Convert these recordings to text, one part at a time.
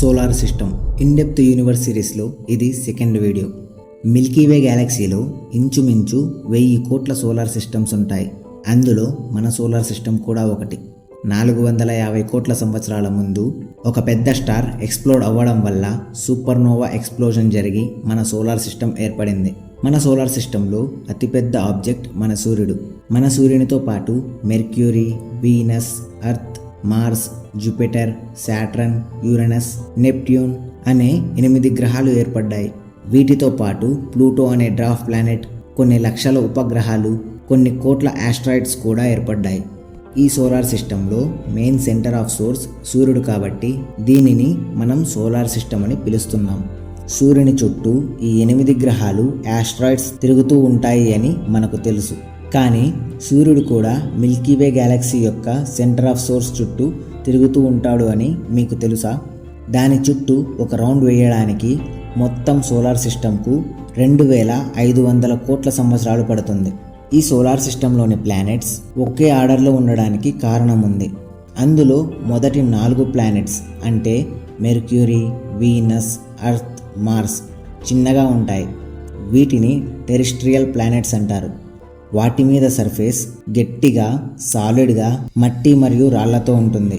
Solar system in-depth universe సిరీస్లో ఇది second video. Milky Way గ్యాలక్సీలో ఇంచుమించు 1000 కోట్ల సోలార్ సిస్టమ్స్ ఉంటాయి. అందులో మన సోలార్ సిస్టమ్ కూడా ఒకటి. 450 కోట్ల సంవత్సరాల ముందు ఒక పెద్ద స్టార్ ఎక్స్ప్లోడ్ అవ్వడం వల్ల సూపర్నోవా ఎక్స్ప్లోజన్ జరిగి మన సోలార్ సిస్టమ్ ఏర్పడింది. మన సోలార్ సిస్టంలో అతిపెద్ద ఆబ్జెక్ట్ మన సూర్యుడు. మన సూర్యునితో పాటు Mercury, Venus, Earth, Mars, Jupiter, Saturn, Uranus, Neptune అనే 8 గ్రహాలు ఏర్పడ్డాయి. వీటితో పాటు ప్లూటో అనే డ్వార్ఫ్ ప్లానెట్, కొన్ని లక్షల ఉపగ్రహాలు, కొన్ని కోట్ల ఆస్ట్రాయిడ్స్ కూడా ఏర్పడ్డాయి. ఈ సోలార్ సిస్టంలో మెయిన్ సెంటర్ ఆఫ్ సోర్స్ సూర్యుడు కాబట్టి దీనిని మనం సోలార్ సిస్టమ్ అని పిలుస్తున్నాం. సూర్యుని చుట్టూ ఈ 8 గ్రహాలు, ఆస్ట్రాయిడ్స్ తిరుగుతూ ఉంటాయి అని మనకు తెలుసు. కానీ సూర్యుడు కూడా మిల్కీవే గ్యాలక్సీ యొక్క సెంటర్ ఆఫ్ సోర్స్ చుట్టూ తిరుగుతూ ఉంటాడు అని మీకు తెలుసా? దాని చుట్టూ ఒక రౌండ్ వేయడానికి మొత్తం సోలార్ సిస్టమ్కు 2500 కోట్ల సంవత్సరాలు పడుతుంది. ఈ సోలార్ సిస్టంలోని ప్లానెట్స్ ఒకే ఆర్డర్లో ఉండడానికి కారణం ఉంది. అందులో మొదటి 4 ప్లానెట్స్ అంటే మెర్క్యూరీ, వీనస్, ఎర్త్, మార్స్ చిన్నగా ఉంటాయి. వీటిని టెరెస్ట్రియల్ ప్లానెట్స్ అంటారు. వాటి మీద సర్ఫేస్ గట్టిగా, సాలిడ్గా మట్టి మరియు రాళ్లతో ఉంటుంది.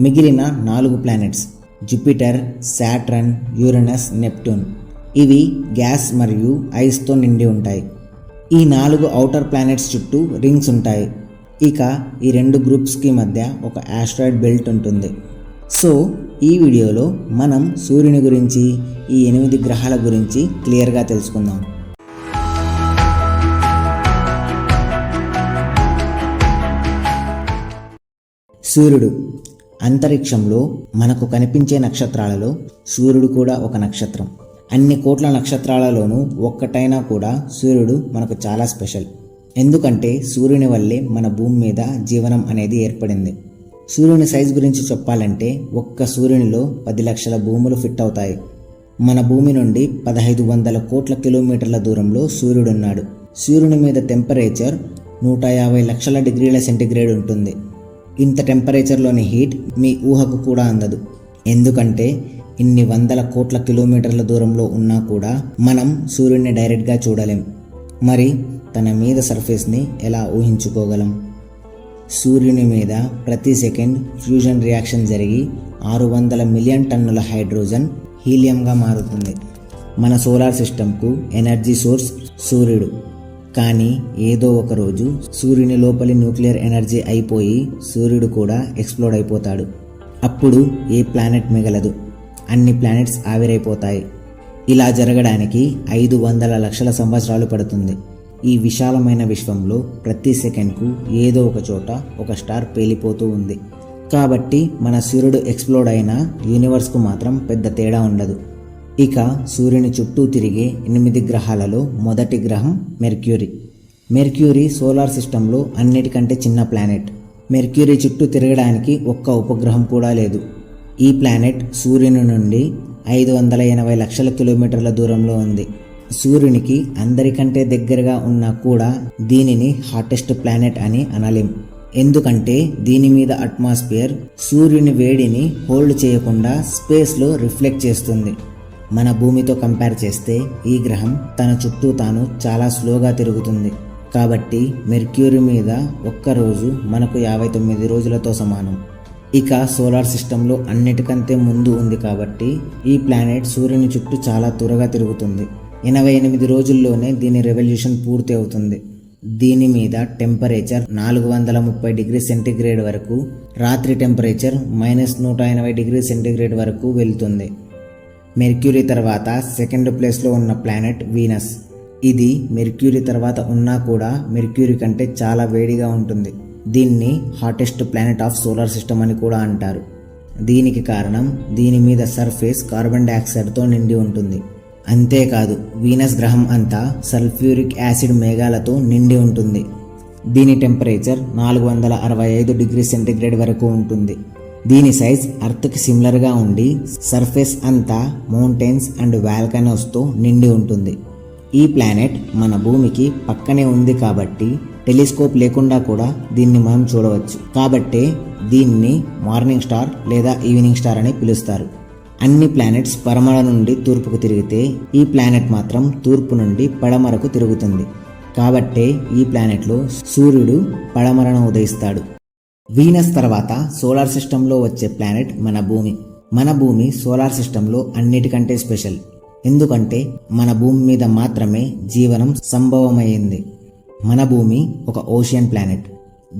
మిగిలిన 4 planets Jupiter, Saturn, Uranus, Neptune ఇవి గ్యాస్ మరియు ఐస్తో నిండి ఉంటాయి. ఈ 4 ఔటర్ ప్లానెట్స్ చుట్టూ రింగ్స్ ఉంటాయి. ఇక ఈ 2 గ్రూప్స్కి మధ్య ఒక ఆస్ట్రాయిడ్ బెల్ట్ ఉంటుంది. సో ఈ వీడియోలో మనం సూర్యుని గురించి, ఈ 8 గ్రహాల గురించి క్లియర్గా తెలుసుకుందాం. సూర్యుడు అంతరిక్షంలో మనకు కనిపించే నక్షత్రాలలో సూర్యుడు కూడా ఒక నక్షత్రం. అన్ని కోట్ల నక్షత్రాలలోనూ ఒక్కటైనా కూడా సూర్యుడు మనకు చాలా స్పెషల్. ఎందుకంటే సూర్యుని వల్లే మన భూమి మీద జీవనం అనేది ఏర్పడింది. సూర్యుని సైజ్ గురించి చెప్పాలంటే ఒక్క సూర్యునిలో 10 లక్షల భూములు ఫిట్ అవుతాయి. మన భూమి నుండి 1500 కోట్ల కిలోమీటర్ల దూరంలో సూర్యుడున్నాడు. సూర్యుని మీద టెంపరేచర్ 150 లక్షల డిగ్రీల సెంటీగ్రేడ్ ఉంటుంది. ఇంత టెంపరేచర్లోని హీట్ మీ ఊహకు కూడా అందదు. ఎందుకంటే ఇన్ని 100 కోట్ల కిలోమీటర్ల దూరంలో ఉన్నా కూడా మనం సూర్యుడిని డైరెక్ట్గా చూడలేం. మరి తన మీద సర్ఫేస్ని ఎలా ఊహించుకోగలం? సూర్యుని మీద ప్రతి సెకండ్ ఫ్యూజన్ రియాక్షన్ జరిగి 600 మిలియన్ టన్నుల హైడ్రోజన్ హీలియంగా మారుతుంది. మన సోలార్ సిస్టమ్కు ఎనర్జీ సోర్స్ సూర్యుడు. కానీ ఏదో ఒక రోజు సూర్యుని లోపలి న్యూక్లియర్ ఎనర్జీ అయిపోయి సూర్యుడు కూడా ఎక్స్ప్లోడ్ అయిపోతాడు. అప్పుడు ఏ ప్లానెట్ మిగలదు, అన్ని ప్లానెట్స్ ఆవిరైపోతాయి. ఇలా జరగడానికి 500 లక్షల సంవత్సరాలు పడుతుంది. ఈ విశాలమైన విశ్వంలో ప్రతి సెకండ్కు ఏదో ఒక చోట ఒక స్టార్ పేలిపోతూ ఉంది. కాబట్టి మన సూర్యుడు ఎక్స్ప్లోడ్ అయినా యూనివర్స్కు మాత్రం పెద్ద తేడా ఉండదు. ఇక సూర్యుని చుట్టూ తిరిగే 8 గ్రహాలలో మొదటి గ్రహం మెర్క్యూరీ. మెర్క్యూరీ సోలార్ సిస్టంలో అన్నిటికంటే చిన్న ప్లానెట్. మెర్క్యూరీ చుట్టూ తిరగడానికి ఒక్క ఉపగ్రహం కూడా లేదు. ఈ ప్లానెట్ సూర్యుని నుండి 580 లక్షల కిలోమీటర్ల దూరంలో ఉంది. సూర్యునికి అందరికంటే దగ్గరగా ఉన్నా కూడా దీనిని హాటెస్ట్ ప్లానెట్ అని అనలేం. ఎందుకంటే దీని మీద అట్మాస్ఫియర్ సూర్యుని వేడిని హోల్డ్ చేయకుండా స్పేస్లో రిఫ్లెక్ట్ చేస్తుంది. మన భూమితో కంపేర్ చేస్తే ఈ గ్రహం తన చుట్టూ తాను చాలా స్లోగా తిరుగుతుంది. కాబట్టి మెర్క్యూరీ మీద ఒక్కరోజు మనకు 59 రోజులతో సమానం. ఇక సోలార్ సిస్టంలో అన్నిటికంటే ముందు ఉంది కాబట్టి ఈ ప్లానెట్ సూర్యుని చుట్టూ చాలా త్వరగా తిరుగుతుంది. 88 రోజుల్లోనే దీని రెవల్యూషన్ పూర్తి అవుతుంది. దీని మీద టెంపరేచర్ 430 డిగ్రీ సెంటీగ్రేడ్ వరకు, రాత్రి టెంపరేచర్ -180 డిగ్రీ సెంటీగ్రేడ్ వరకు వెళ్తుంది. మెర్క్యూరీ తర్వాత సెకండ్ ప్లేస్లో ఉన్న ప్లానెట్ వీనస్. ఇది మెర్క్యూరీ తర్వాత ఉన్నా కూడా మెర్క్యూరీ కంటే చాలా వేడిగా ఉంటుంది. దీన్ని hottest planet of solar system అని కూడా అంటారు. దీనికి కారణం దీని మీద సర్ఫేస్ కార్బన్ డైఆక్సైడ్తో నిండి ఉంటుంది. అంతేకాదు వీనస్ గ్రహం అంతా సల్ఫ్యూరిక్ యాసిడ్ మేఘాలతో నిండి ఉంటుంది. దీని టెంపరేచర్ 465 డిగ్రీ సెంటీగ్రేడ్ వరకు ఉంటుంది. దీని సైజ్ అర్త్కి సిమిలర్గా ఉండి సర్ఫేస్ అంతా మౌంటైన్స్ అండ్ వాల్కనోస్తో నిండి ఉంటుంది. ఈ ప్లానెట్ మన భూమికి పక్కనే ఉంది కాబట్టి టెలిస్కోప్ లేకుండా కూడా దీన్ని మనం చూడవచ్చు. కాబట్టే దీన్ని మార్నింగ్ స్టార్ లేదా ఈవినింగ్ స్టార్ అని పిలుస్తారు. అన్ని ప్లానెట్స్ పడమర నుండి తూర్పుకు తిరిగితే ఈ ప్లానెట్ మాత్రం తూర్పు నుండి పడమరకు తిరుగుతుంది. కాబట్టే ఈ ప్లానెట్లో సూర్యుడు పడమరన ఉదయిస్తాడు. వీనస్ తర్వాత సోలార్ సిస్టంలో వచ్చే ప్లానెట్ మన భూమి. మన భూమి సోలార్ సిస్టంలో అన్నిటికంటే స్పెషల్. ఎందుకంటే మన భూమి మీద మాత్రమే జీవనం సంభవమైంది. మన భూమి ఒక ఓషియన్ ప్లానెట్.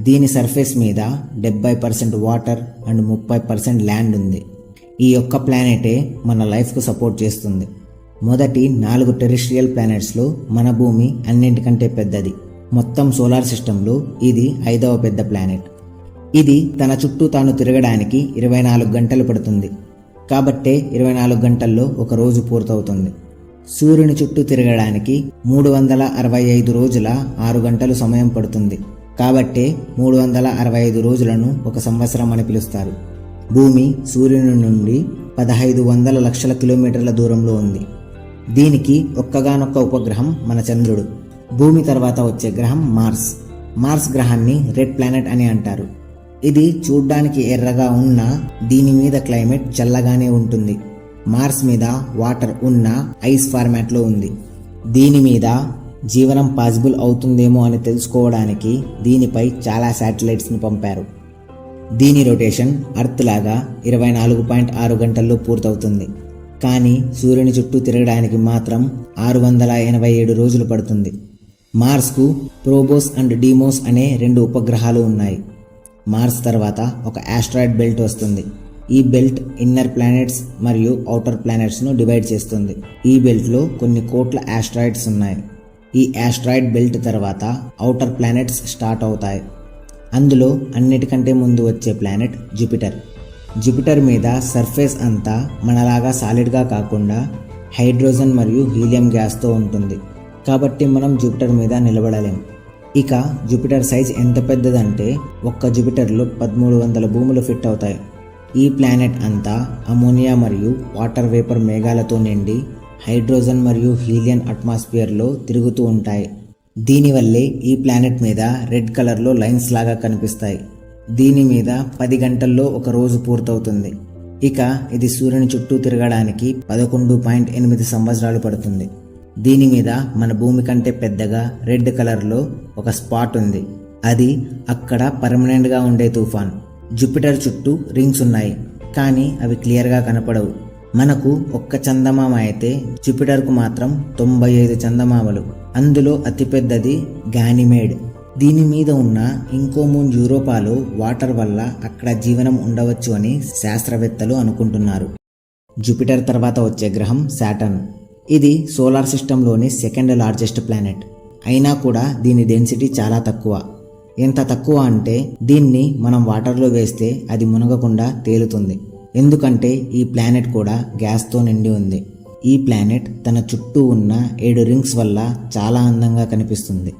దీని సర్ఫేస్ మీద 70% వాటర్ అండ్ 30% ల్యాండ్ ఉంది. ఈ ఒక్క ప్లానెటే మన లైఫ్కు సపోర్ట్ చేస్తుంది. మొదటి 4 టెరిస్ట్రియల్ ప్లానెట్స్లో మన భూమి అన్నింటికంటే పెద్దది. మొత్తం సోలార్ సిస్టంలో ఇది 5వ పెద్ద ప్లానెట్. ఇది తన చుట్టూ తాను తిరగడానికి 24 గంటలు పడుతుంది. కాబట్టే 24 గంటల్లో ఒక రోజు పూర్తవుతుంది. సూర్యుని చుట్టూ తిరగడానికి 365 రోజుల 6 గంటలు సమయం పడుతుంది. కాబట్టే 365 రోజులను ఒక సంవత్సరం అని పిలుస్తారు. భూమి సూర్యుని నుండి 1500 లక్షల కిలోమీటర్ల దూరంలో ఉంది. దీనికి ఒక్కగానొక్క ఉపగ్రహం మన చంద్రుడు. భూమి తర్వాత వచ్చే గ్రహం మార్స్. మార్స్ గ్రహాన్ని రెడ్ ప్లానెట్ అని అంటారు. ఇది చూడ్డానికి ఎర్రగా ఉన్నా దీని మీద క్లైమేట్ చల్లగానే ఉంటుంది. మార్స్ మీద వాటర్ ఉన్న ఐస్ ఫార్మాట్లో ఉంది. దీని మీద జీవనం పాసిబుల్ అవుతుందేమో అని తెలుసుకోవడానికి దీనిపై చాలా శాటిలైట్స్ని పంపారు. దీని రొటేషన్ అర్త్ లాగా 24.6 గంటల్లో పూర్తవుతుంది. కానీ సూర్యుని చుట్టూ తిరగడానికి మాత్రం 687 రోజులు పడుతుంది. మార్స్కు ప్రోబోస్ అండ్ డీమోస్ అనే 2 ఉపగ్రహాలు ఉన్నాయి. మార్స్ తర్వాత ఒక ఆస్ట్రాయిడ్ బెల్ట్ వస్తుంది. ఈ బెల్ట్ ఇన్నర్ ప్లానెట్స్ మరియు ఔటర్ ప్లానెట్స్ను డివైడ్ చేస్తుంది. ఈ బెల్ట్లో కొన్ని కోట్ల ఆస్ట్రాయిడ్స్ ఉన్నాయి. ఈ ఆస్ట్రాయిడ్ బెల్ట్ తర్వాత ఔటర్ ప్లానెట్స్ స్టార్ట్ అవుతాయి. అందులో అన్నిటికంటే ముందు వచ్చే ప్లానెట్ జూపిటర్. జూపిటర్ మీద సర్ఫేస్ అంతా మనలాగా సాలిడ్గా కాకుండా హైడ్రోజన్ మరియు హీలియం గ్యాస్తో ఉంటుంది. కాబట్టి మనం జూపిటర్ మీద నిలబడలేం. ఇక జూపిటర్ సైజ్ ఎంత పెద్దదంటే ఒక్క జూపిటర్లో 1300 భూములు ఫిట్ అవుతాయి. ఈ ప్లానెట్ అంతా అమోనియా మరియు వాటర్ వేపర్ మేఘాలతో నిండి హైడ్రోజన్ మరియు హీలియం అట్మాస్ఫియర్లో తిరుగుతూ ఉంటాయి. దీనివల్లే ఈ ప్లానెట్ మీద రెడ్ కలర్లో లైన్స్ లాగా కనిపిస్తాయి. దీని మీద 10 గంటల్లో ఒక రోజు పూర్తవుతుంది. ఇక ఇది సూర్యుని చుట్టూ తిరగడానికి 11.8 సంవత్సరాలు పడుతుంది. దీని మీద మన భూమి కంటే పెద్దగా రెడ్ కలర్లో ఒక స్పాట్ ఉంది. అది అక్కడ పర్మనెంట్గా ఉండే తుఫాన్. జూపిటర్ చుట్టూ రింగ్స్ ఉన్నాయి, కానీ అవి క్లియర్గా కనపడవు. మనకు ఒక్క చందమామ అయితే జూపిటర్కు మాత్రం 95 చందమామలు. అందులో అతిపెద్దది గానిమేడ్. దీని మీద ఉన్న ఇంకో మూన్ యూరోపాలో వాటర్ వల్ల అక్కడ జీవనం ఉండవచ్చు అని శాస్త్రవేత్తలు అనుకుంటున్నారు. జూపిటర్ తర్వాత వచ్చే గ్రహం సాటర్న్. ఇది సోలార్ సిస్టంలోని 2nd లార్జెస్ట్ ప్లానెట్. అయినా కూడా దీని డెన్సిటీ చాలా తక్కువ. ఎంత తక్కువ అంటే దీన్ని మనం వాటర్లో వేస్తే అది మునగకుండా తేలుతుంది. ఎందుకంటే ఈ ప్లానెట్ కూడా గ్యాస్తో నిండి ఉంది. ఈ ప్లానెట్ తన చుట్టూ ఉన్న 7 రింగ్స్ వల్ల చాలా అందంగా కనిపిస్తుంది.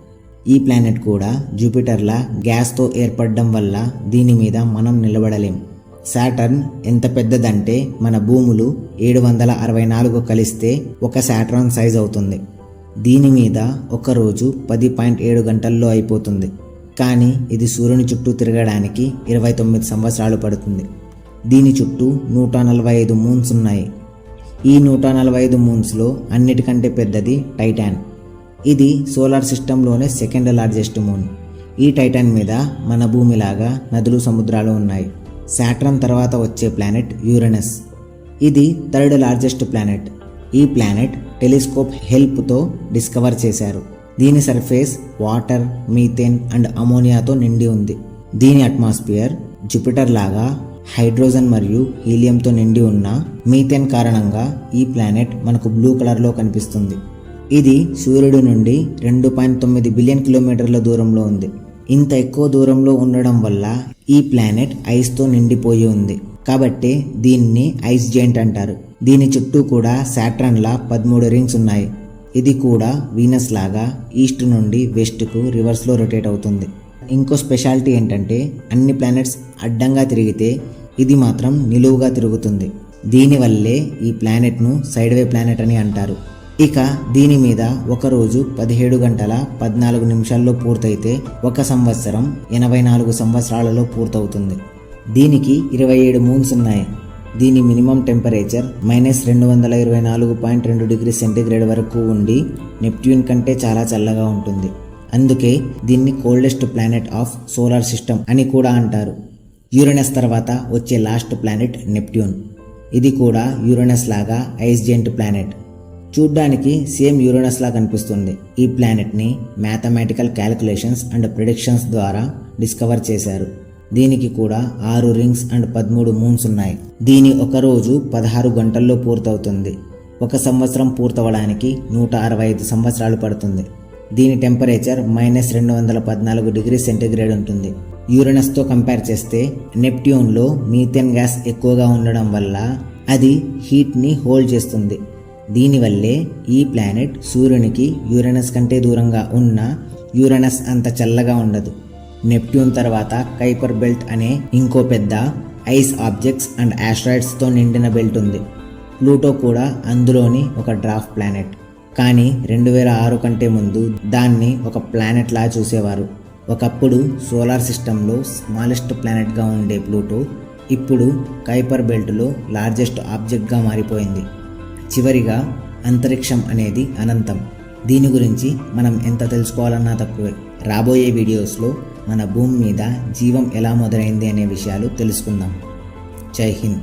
ఈ ప్లానెట్ కూడా జూపిటర్లా గ్యాస్తో ఏర్పడడం వల్ల దీని మీద మనం నిలబడలేం. సాటర్న్ ఎంత పెద్దదంటే మన భూములు 764 కలిస్తే ఒక సాటర్న్ సైజ్ అవుతుంది. దీని మీద ఒక రోజు 10.7 గంటల్లో అయిపోతుంది. కానీ ఇది సూర్యుని చుట్టూ తిరగడానికి 29 సంవత్సరాలు పడుతుంది. దీని చుట్టూ 145 మూన్స్ ఉన్నాయి. ఈ 145 మూన్స్లో అన్నిటికంటే పెద్దది టైటాన్. ఇది సోలార్ సిస్టంలోనే 2nd లార్జెస్ట్ మూన్. ఈ టైటాన్ మీద మన భూమిలాగా నదులు, సముద్రాలు ఉన్నాయి. సాటర్న్ తర్వాత వచ్చే ప్లానెట్ యురేనస్. ఇది 3rd లార్జెస్ట్ ప్లానెట్. ఈ ప్లానెట్ టెలిస్కోప్ హెల్ప్తో డిస్కవర్ చేశారు. దీని సర్ఫేస్ వాటర్, మీథేన్ అండ్ అమోనియాతో నిండి ఉంది. దీని అట్మాస్ఫియర్ జూపిటర్ లాగా హైడ్రోజన్ మరియు హీలియంతో నిండి ఉన్న మీథేన్ కారణంగా ఈ ప్లానెట్ మనకు బ్లూ కలర్లో కనిపిస్తుంది. ఇది సూర్యుడి నుండి 2.9 బిలియన్ కిలోమీటర్ల దూరంలో ఉంది. ఇంత ఎక్కువ దూరంలో ఉండడం వల్ల ఈ ప్లానెట్ ఐస్తో నిండిపోయి ఉంది. కాబట్టే దీన్ని ఐస్ జైంట్ అంటారు. దీని చుట్టూ కూడా సాటర్న్లా 13 రింగ్స్ ఉన్నాయి. ఇది కూడా వీనస్ లాగా ఈస్ట్ నుండి వెస్ట్కు రివర్స్లో రొటేట్ అవుతుంది. ఇంకో స్పెషాలిటీ ఏంటంటే అన్ని ప్లానెట్స్ అడ్డంగా తిరిగితే ఇది మాత్రం నిలువుగా తిరుగుతుంది. దీనివల్లే ఈ ప్లానెట్ను సైడ్ వే ప్లానెట్ అని అంటారు. ఇక దీని మీద ఒక రోజు 17 గంటల 14 నిమిషాల్లో పూర్తయితే ఒక సంవత్సరం 84 సంవత్సరాలలో పూర్తవుతుంది. దీనికి 27 మూన్స్ ఉన్నాయి. దీని మినిమం టెంపరేచర్ -224.2 డిగ్రీ సెంటీగ్రేడ్ వరకు ఉండి నెప్ట్యూన్ కంటే చాలా చల్లగా ఉంటుంది. అందుకే దీన్ని coldest planet of solar system అని కూడా అంటారు. యురేనస్ తర్వాత వచ్చే లాస్ట్ ప్లానెట్ నెప్ట్యూన్. ఇది కూడా యురేనస్ లాగా ఐస్ జెయింట్ ప్లానెట్. చూడ్డానికి సేమ్ యురేనస్ లా కనిపిస్తుంది. ఈ ప్లానెట్ని మ్యాథమెటికల్ క్యాలిక్యులేషన్స్ అండ్ ప్రిడిక్షన్స్ ద్వారా డిస్కవర్ చేశారు. దీనికి కూడా 6 రింగ్స్ అండ్ 13 మూన్స్ ఉన్నాయి. దీని ఒక రోజు 16 గంటల్లో పూర్తవుతుంది. ఒక సంవత్సరం పూర్తవడానికి 165 సంవత్సరాలు పడుతుంది. దీని టెంపరేచర్ -214 డిగ్రీ సెంటీగ్రేడ్ ఉంటుంది. యురేనస్తో కంపేర్ చేస్తే నెప్ట్యూన్లో మీథేన్ గ్యాస్ ఎక్కువగా ఉండడం వల్ల అది హీట్ని హోల్డ్ చేస్తుంది. దీనివల్లే ఈ ప్లానెట్ సూర్యునికి యురేనస్ కంటే దూరంగా ఉన్న యురేనస్ అంత చల్లగా ఉండదు. నెప్ట్యూన్ తర్వాత కైపర్ బెల్ట్ అనే ఇంకో పెద్ద ఐస్ ఆబ్జెక్ట్స్ అండ్ ఆస్ట్రాయిడ్స్తో నిండిన బెల్ట్ ఉంది. ప్లూటో కూడా అందులోని ఒక డ్రాఫ్ట్ ప్లానెట్. కానీ 2006 కంటే ముందు దాన్ని ఒక ప్లానెట్ లా చూసేవారు. ఒకప్పుడు సోలార్ సిస్టంలో స్మాలెస్ట్ ప్లానెట్గా ఉండే ప్లూటో ఇప్పుడు కైపర్ బెల్ట్లో లార్జెస్ట్ ఆబ్జెక్ట్గా మారిపోయింది. చివరిగా అంతరిక్షం అనేది అనంతం. దీని గురించి మనం ఎంత తెలుసుకోవాలన్నా తక్కువే. రాబోయే వీడియోస్లో మన భూమి మీద జీవం ఎలా మొదలైంది అనే విషయాలు తెలుసుకుందాం. జై హింద్.